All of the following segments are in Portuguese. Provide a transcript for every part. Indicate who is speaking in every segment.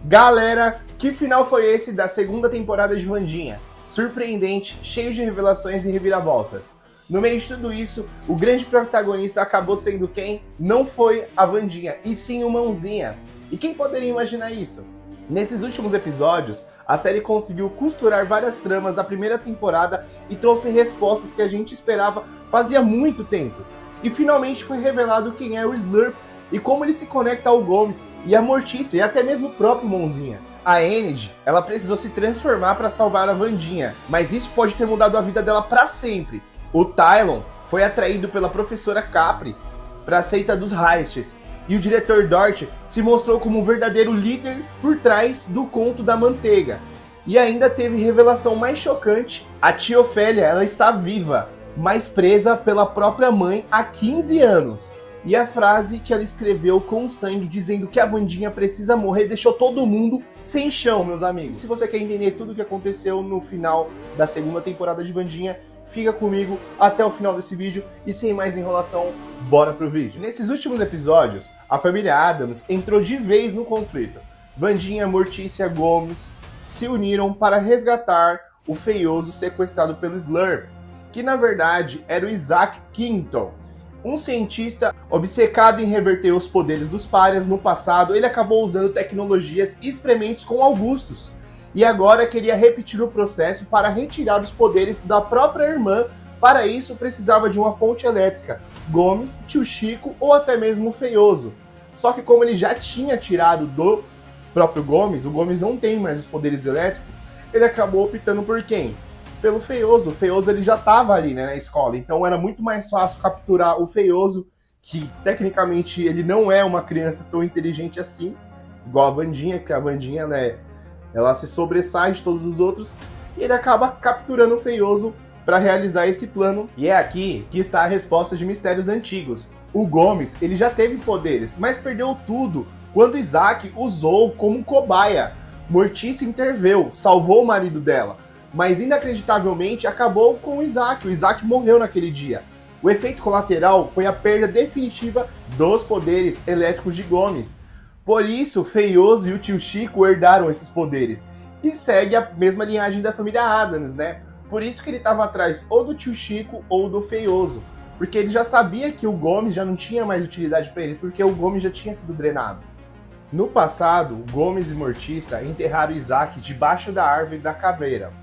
Speaker 1: Galera, que final foi esse da segunda temporada de Wandinha? Surpreendente, cheio de revelações e reviravoltas. No meio de tudo isso, o grande protagonista acabou sendo quem? Não foi a Wandinha, e sim o Mãozinha. E quem poderia imaginar isso? Nesses últimos episódios, a série conseguiu costurar várias tramas da primeira temporada e trouxe respostas que a gente esperava fazia muito tempo. E finalmente foi revelado quem é o Slurp e como ele se conecta ao Gomes e a Mortícia e até mesmo o próprio Mãozinha. A Enid, ela precisou se transformar para salvar a Wandinha, mas isso pode ter mudado a vida dela para sempre. O Tylon foi atraído pela professora Capri para a seita dos Heists, e o diretor Dorothy se mostrou como um verdadeiro líder por trás do conto da manteiga. E ainda teve revelação mais chocante: a tia Ofélia, ela está viva, mas presa pela própria mãe há 15 anos. E a frase que ela escreveu com sangue, dizendo que a Wandinha precisa morrer, deixou todo mundo sem chão, meus amigos. Se você quer entender tudo o que aconteceu no final da segunda temporada de Wandinha, fica comigo até o final desse vídeo e sem mais enrolação, bora pro vídeo. Nesses últimos episódios, a família Addams entrou de vez no conflito. Wandinha, Mortícia, Gomes se uniram para resgatar o feioso sequestrado pelo Slurp, que na verdade era o Isaac Quinton, um cientista obcecado em reverter os poderes dos párias. No passado, ele acabou usando tecnologias e experimentos com Augustus, e agora queria repetir o processo para retirar os poderes da própria irmã. Para isso, precisava de uma fonte elétrica, Gomes, Tio Chico ou até mesmo o Feioso. Só que como ele já tinha tirado do próprio Gomes, o Gomes não tem mais os poderes elétricos, ele acabou optando por quem? Pelo Feioso. O Feioso ele já estava ali, né, na escola, então era muito mais fácil capturar o Feioso, que tecnicamente ele não é uma criança tão inteligente assim, igual a Wandinha, porque a Wandinha ela se sobressai de todos os outros, e ele acaba capturando o Feioso para realizar esse plano. E é aqui que está a resposta de mistérios antigos. O Gomes ele já teve poderes, mas perdeu tudo quando Isaac usou como cobaia. Mortícia interveio, salvou o marido dela, mas inacreditavelmente acabou com o Isaac. O Isaac morreu naquele dia. O efeito colateral foi a perda definitiva dos poderes elétricos de Gomes. Por isso, o Feioso e o Tio Chico herdaram esses poderes. E segue a mesma linhagem da família Addams, né? Por isso que ele estava atrás ou do Tio Chico ou do Feioso. Porque ele já sabia que o Gomes já não tinha mais utilidade para ele, porque o Gomes já tinha sido drenado. No passado, Gomes e Mortícia enterraram Isaac debaixo da árvore da caveira.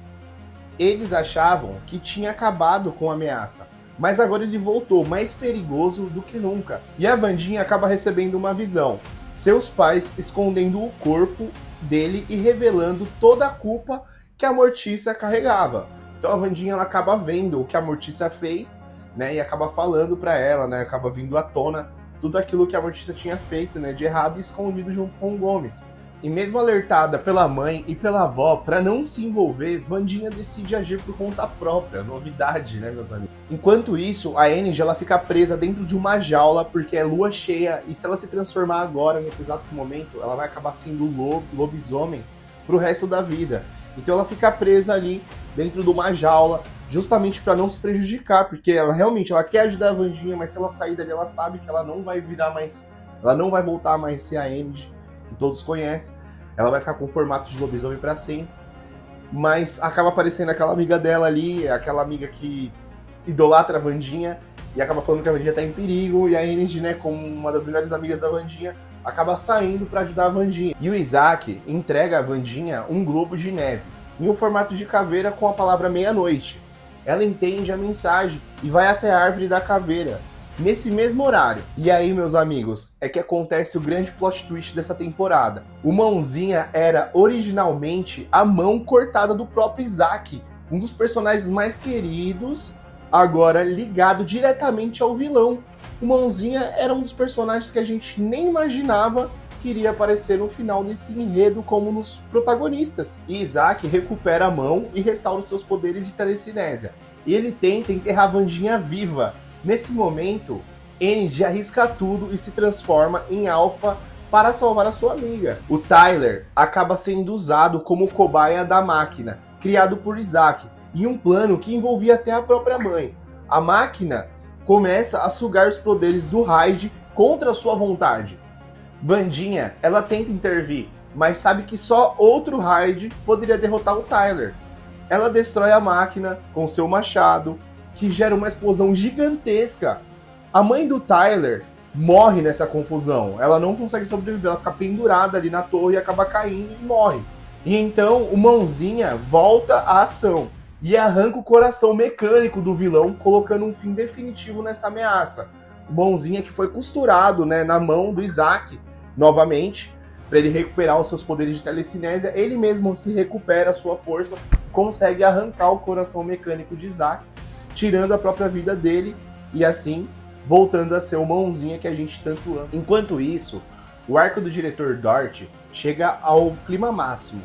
Speaker 1: Eles achavam que tinha acabado com a ameaça, mas agora ele voltou mais perigoso do que nunca. E a Wandinha acaba recebendo uma visão: seus pais escondendo o corpo dele e revelando toda a culpa que a Mortícia carregava. Então a Wandinha ela acaba vendo o que a Mortícia fez, né, e acaba falando para ela, né, acaba vindo à tona tudo aquilo que a Mortícia tinha feito, né, de errado e escondido junto com o Gomes. E mesmo alertada pela mãe e pela avó para não se envolver, Wandinha decide agir por conta própria. Novidade, né, meus amigos? Enquanto isso, a Enid ela fica presa dentro de uma jaula porque é lua cheia, e se ela se transformar agora, nesse exato momento, ela vai acabar sendo lobisomem pro resto da vida. Então ela fica presa ali dentro de uma jaula, justamente para não se prejudicar, porque ela realmente ela quer ajudar a Wandinha, mas se ela sair dali, ela sabe que ela não vai virar mais, ela não vai voltar mais a ser a Enid que todos conhecem. Ela vai ficar com o formato de lobisomem para sempre, mas acaba aparecendo aquela amiga dela ali, aquela amiga que idolatra a Wandinha, e acaba falando que a Wandinha tá em perigo, e a Enid, né, como uma das melhores amigas da Wandinha, acaba saindo para ajudar a Wandinha. E o Isaac entrega a Wandinha um globo de neve, em um formato de caveira com a palavra meia-noite. Ela entende a mensagem e vai até a árvore da caveira, nesse mesmo horário. E aí, meus amigos, é que acontece o grande plot twist dessa temporada. O Mãozinha era originalmente a mão cortada do próprio Isaac, um dos personagens mais queridos, agora ligado diretamente ao vilão. O Mãozinha era um dos personagens que a gente nem imaginava que iria aparecer no final desse enredo como nos protagonistas. E Isaac recupera a mão e restaura os seus poderes de telecinésia. E ele tenta enterrar a Wandinha viva. Nesse momento, Enid arrisca tudo e se transforma em Alpha para salvar a sua amiga. O Tyler acaba sendo usado como cobaia da máquina, criado por Isaac, em um plano que envolvia até a própria mãe. A máquina começa a sugar os poderes do Hyde contra sua vontade. Wandinha, ela tenta intervir, mas sabe que só outro Hyde poderia derrotar o Tyler. Ela destrói a máquina com seu machado, que gera uma explosão gigantesca. A mãe do Tyler morre nessa confusão. Ela não consegue sobreviver, ela fica pendurada ali na torre e acaba caindo e morre. E então o Mãozinha volta à ação e arranca o coração mecânico do vilão, colocando um fim definitivo nessa ameaça. O Mãozinha que foi costurado, né, na mão do Isaac, novamente, para ele recuperar os seus poderes de telecinésia. Ele mesmo se recupera a sua força, consegue arrancar o coração mecânico de Isaac, tirando a própria vida dele e assim voltando a ser o Mãozinha que a gente tanto ama. Enquanto isso, o arco do diretor Dort chega ao clima máximo.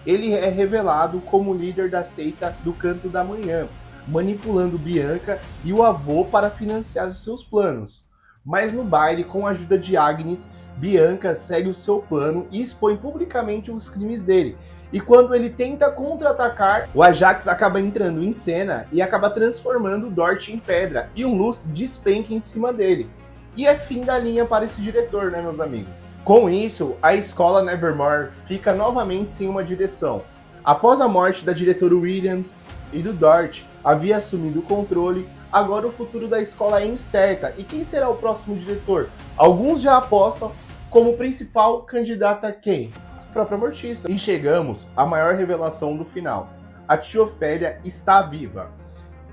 Speaker 1: Ele é revelado como líder da seita do Canto da Manhã, manipulando Bianca e o avô para financiar os seus planos. Mas no baile, com a ajuda de Agnes, Bianca segue o seu plano e expõe publicamente os crimes dele. E quando ele tenta contra-atacar, o Ajax acaba entrando em cena e acaba transformando o Dort em pedra, e um lustre despenca em cima dele. E é fim da linha para esse diretor, né, meus amigos? Com isso, a escola Nevermore fica novamente sem uma direção. Após a morte da diretora Williams e do Dort havia assumido o controle, agora o futuro da escola é incerta. E quem será o próximo diretor? Alguns já apostam como principal candidata quem? A própria Morticia. E chegamos à maior revelação do final. A tia Ofélia está viva,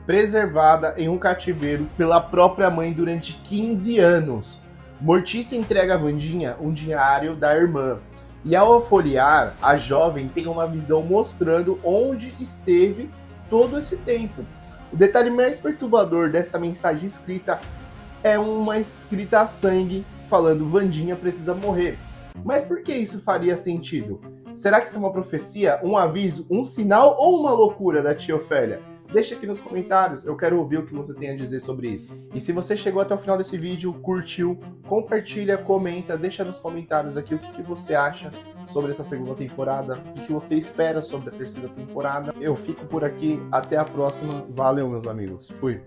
Speaker 1: preservada em um cativeiro pela própria mãe durante 15 anos. Morticia entrega a Wandinha um diário da irmã. E ao folhear, a jovem tem uma visão mostrando onde esteve todo esse tempo. O detalhe mais perturbador dessa mensagem escrita é uma escrita a sangue falando Wandinha precisa morrer. Mas por que isso faria sentido? Será que isso é uma profecia, um aviso, um sinal ou uma loucura da tia Ofélia? Deixa aqui nos comentários, eu quero ouvir o que você tem a dizer sobre isso. E se você chegou até o final desse vídeo, curtiu, compartilha, comenta, deixa nos comentários aqui o que você acha sobre essa segunda temporada, o que você espera sobre a terceira temporada. Eu fico por aqui, até a próxima, valeu meus amigos, fui!